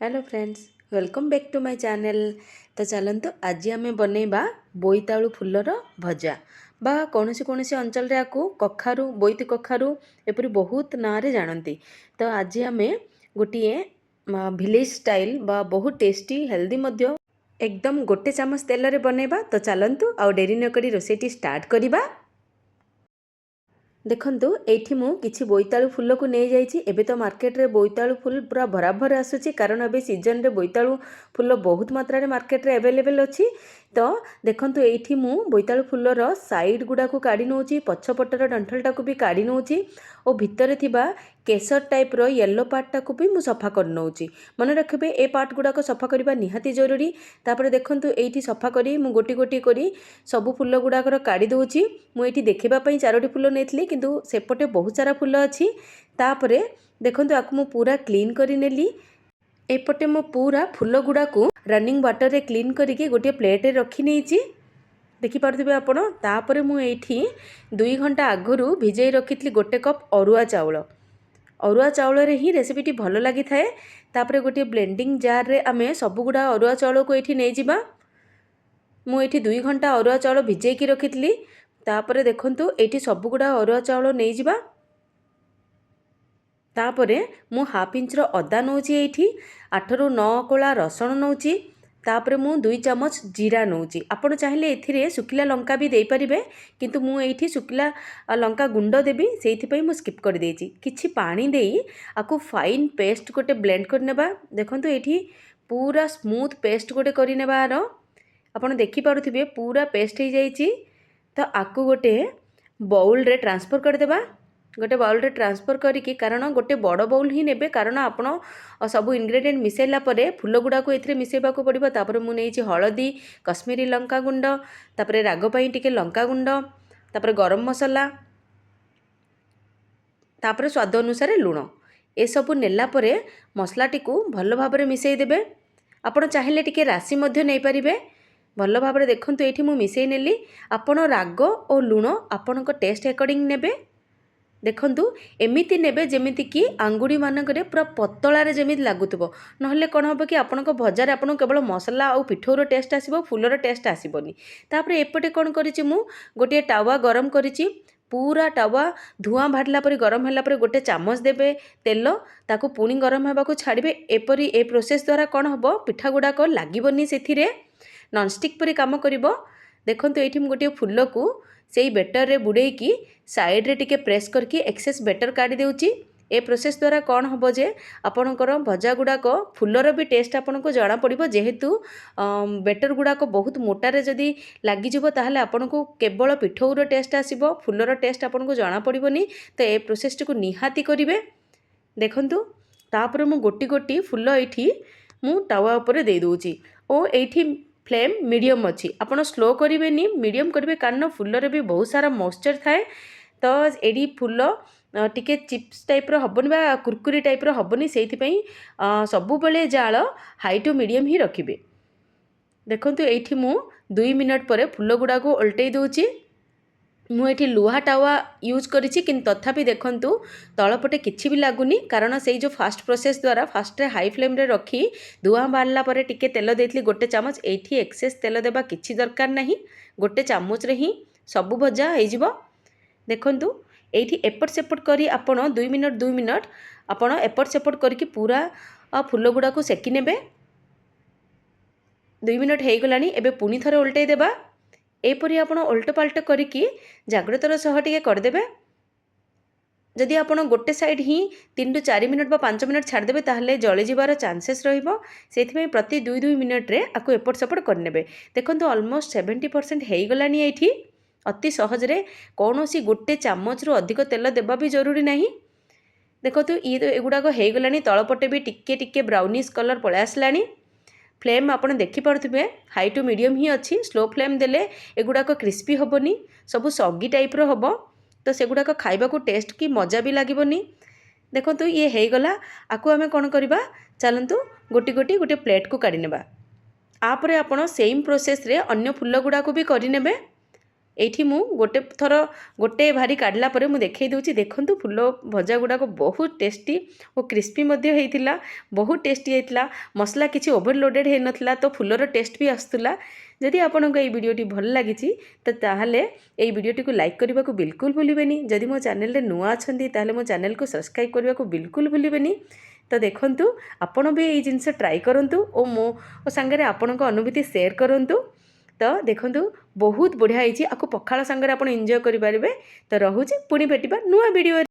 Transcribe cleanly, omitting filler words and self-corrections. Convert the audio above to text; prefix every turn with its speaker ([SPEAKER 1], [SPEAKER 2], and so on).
[SPEAKER 1] Hello friends, welcome back to my channel. तो चलतु आज आम बनैबा बोईतालु फुलर भजा बा कौन कौन अंचल कखारु बोईती कखारु एपरी बहुत ना जानती। तो आज आम गोटे विलेज स्टाइल बा बहुत टेस्टी हेल्दी एकदम गोटे चामच तेल रे बनैबा। तो चलतु आउ डेरी नक रोषेटी स्टार्ट करवा। देखंतु एठी मु किछि बोईतालु फुल को नहीं जाइछि। एबे तो मार्केट रे बोईतालु फुल पूरा भराभर आसुछि कारण अबे सीजन रे बोईतालु फुल बहुत मात्रा रे मार्केट रे अवेलेबल अछि। तो देखंतु एठी मु बोईतालु फुलर साइड गुडा को काढी नउछि, पछपटर डंठलटा को भी काढी नउछि और भितरे थिबा केसर टाइप रो येलो पार्टटा को भी मु सफा कर नउछि। मन रखबे ए पार्ट गुडा को सफा करबा निहाती जरूरी। तापर देखंतु एठी सफा करी मु गोटी गोटी करी सब फुल गुडा काढी दउछि। मु एठी देखिबा पई चारोटी फुल नेथली किंतु सेपटे बहुत सारा फुल अच्छी। तापरे देखंतु आकु मु पूरा क्लीन करी नेली। एपटे मु पूरा फुल गुडा को रनिंग वाटर रे क्लीन करिके गोटे प्लेट रे रखी नेछि। देखि पारथिबे आपण। तापरे मु एठी 2 घंटा आगरु भिजई रखितली गोटे कप अरुआ चाउल। अरुआ चाउल रे ही रेसिपीटी भल लागि थाए। तापरे गोटे ब्लेंडिंग जार रे आमे सब गुडा अरुआ चाउल को एठी नै जिबा। मु एठी 2 घंटा अरुआ चाउल भिजई की रखितली। तापरे देखंतु एठी सब गुडा अरुआ चाउल नै जिबा। तापरे मु हाफ इंच रो अदा नउची, एठी 8 रु 9 कोला रसुण नउची। तापरे मु 2 चमच जीरा नउची। आपण चाहिले एथिरे सुकिला लंका भी देई परिबे किंतु मु एठी सुकिला लंका गुंड देबी सेइथि पई मु स्किप कर देइची। किछि पानी देई आकु फाइन पेस्ट गोटे ब्लेंड कर नेबा। देखंतु एठी पूरा स्मूथ पेस्ट गोटे करि नेबार आपण देखि पारुथिबे पूरा पेस्ट हो जाइची। तो आकु गोटे बाउल रे ट्रांसफर कर देबा। गोटे बाउल रे ट्रांसफर करिकी कारण गोटे बड़ बाउल ही नेबे कारण आपण सब इंग्रेडिएंट मिसेला परे फुल गुडा को एथिरे मिसेबा को पड़िबो। तापर मु नेइची हळदी, कश्मीरी लंका गुंड, तापर राग पई टिके लंका गुंड, तापर गरम मसाला, तापर स्वाद अनुसार लुण ए सब नेला परे मसलाटी को भल भाबरे मिसेई देबे। आपण चाहिले टिके राशि मध्य नै परिबे। भल भाबरे देखंतु एठी मु मिसेई नेली। आपण राग और लुण आपणक टेस्ट अकॉर्डिंग नेबे। देखंतु एमिति नेबे जेमिति कि आंगुड़ी मानकरे पूरा पतला रे जेमिति लागुतबो। नहले कोन होबो कि आपणक भजार आपण केवल मसला और पिठोर टेस्ट आसीबो, फुलर टेस्ट आसीबोनी। तापरे एपटे कोन करिछि मु गोटे टावा गरम करिछि। पूरा टावा धुआं भाडला परे गरम होला परे गोटे चामच देबे तेल, ताकू पुणी गरम हेबा को छाड़िबे। एपरी ए प्रोसेस द्वारा कोन होबो पिठा गुडा को लागिबोनी, सेथिरे नॉनस्टिक परी काम करिबो। देखंतु एठी मु गोटे फुल को सेई बेटर रे बुड़े की साइड रे टिके प्रेस करके एक्सेस बेटर काढी देउची। ए प्रोसेस द्वारा कौन होबो जे आपणकर भजा गुड़ाक फुलर भी टेस्ट आपनको जना पड़िबो। जेहेतु बेटर गुड़ाक बहुत मोटारे जदि लागि जिवो ताहले आपनको केवल पिठौर टेस्ट आसीबो, फुलर टेस्ट आपनको जना पड़िबोनी। तो ए प्रोसेस को निहाती करिवे। देखंतु तापर मु गोटी गोटी फुल एठी मु टावा ऊपर दे दोउची ओ एठी फ्लेम मीडियम अच्छी। आपड़ स्लो करेंगे मीडियम करेंगे कारण फुलर भी बहुत सारा मॉइस्चर थाए। तो एडी फुल टिके चिप्स टाइप रो हबनी बा कुरकुरी टाइप रो हबनी, सेइथि पई सबु बेले जाळ हाई टू मीडियम ही रखिबे। देखंतु एठी मु 2 मिनट परे फुल गुडा को उल्टै दोउची। मु एठी लुहा टावा यूज करिछि किंतु तथापि देखंतु तळपटे किछि भी लागुनी कारण सेई जो फास्ट प्रोसेस द्वारा फास्ट रे हाई फ्लेम रे रखी धुआं बाहरला परे टिके तेल देथली गोटे चामच। एठी एक्सेस तेल देबा किछि दरकार नाही, गोटे चामच रे ही सब भजा हो जिवो। देखंतु एठी एपट सेपट करी आपण 2 मिनट आपण एपट सेपट करके पूरा फुल गुडा को सेकी नेबे। 2 मिनट हो गलानी। एबे पुनी थरे उल्टै देबा। एपरी आपण उल्ट पाल्ट करिकी जाग्रतर सह टिके करदेबे। जदि आपण गोटे साइड ही 3 रु 4 मिनट बा 5 मिनट छाड़ देबे ताहले जळि जिबार चांसेस रहिबो। सेथिमे प्रति 2 मिनट रे आकु एपट सेपट करनेबे। देखंतु ऑलमोस्ट 70% हेई गलानी। एठी अति सहज रे कोनोसी गोटे चामच रु अधिक तेल देबा भी जरूरी नाही। देखंतु एगुडा को हेई गलानी। तळपटे भी टिके टिके ब्राउनिश कलर पळे आसलानी। फ्लेम आपन देखि पारुथिबे हाई टू मीडियम ही अच्छी। स्लो फ्लेम देले एगुड़ाक क्रिस्पी होबनी, सब सगी टाइप रो होबो। तो सेगुड़ाक खाइबा को टेस्ट की मजा भी लागिबनी। देखंतु ये हेई गला। आकु आमे कोन करिबा चलंतु गोटी गोटी गोटे प्लेट को काढी नेबा। आपरे आपण सेम प्रोसेस रे अन्य फुल गुडा को भी करि नेबे। ଏଇଠି ମୁଁ ଗୋଟେ ଭାରି କାଢ଼ିଲା ପରେ ମୁଁ ଦେଖେଇ ଦେଉଛି। ଦେଖନ୍ତୁ ଫୁଲ ଭଜା ଗୁଡ଼ାକ ବହୁତ ଟେଷ୍ଟି ଓ କ୍ରିସ୍ପି ମଧ୍ୟ ହେଇଥିଲା, ବହୁତ ଟେଷ୍ଟି ହେଇଥିଲା। ମସଲା କିଛି ଓଭରଲୋଡେଡ଼ ହେଇନଥିଲା, ତ ଫୁଲର ଟେଷ୍ଟ ବି ଆସୁଥିଲା। ଯଦି ଆପଣଙ୍କୁ ଏଇ ଭିଡ଼ିଓଟି ଭଲ ଲାଗିଛି ତାହେଲେ ଏଇ ଭିଡ଼ିଓଟିକୁ ଲାଇକ୍ କରିବାକୁ ବିଲକୁଲ ଭୁଲିବେନି। ଯଦି ମୋ ଚ୍ୟାନେଲରେ ନୂଆ ଅଛନ୍ତି ତାହେଲେ ମୋ ଚ୍ୟାନେଲକୁ ସବସ୍କ୍ରାଇବ୍ କରିବାକୁ ବିଲକୁଲ ଭୁଲିବେନି। ତ ଦେଖନ୍ତୁ ଆପଣ ବି ଏଇ ଜିନିଷ ଟ୍ରାଏ କରନ୍ତୁ ଓ ମୋ ସାଙ୍ଗରେ ଆପଣଙ୍କ ଅନୁଭୂତି ସେୟାର କରନ୍ତୁ। ତ ଦେଖନ୍ତୁ ବହୁତ ବଢ଼ିଆ ହେଇଛି, ଆକୁ ପଖାଳ ସାଙ୍ଗରେ ଆପଣ ଏନ୍ଜୟ କରିପାରିବେ। ତ ରହୁଛି, ପୁଣି ଭେଟିବା ନୂଆ ଭିଡ଼ିଓରେ।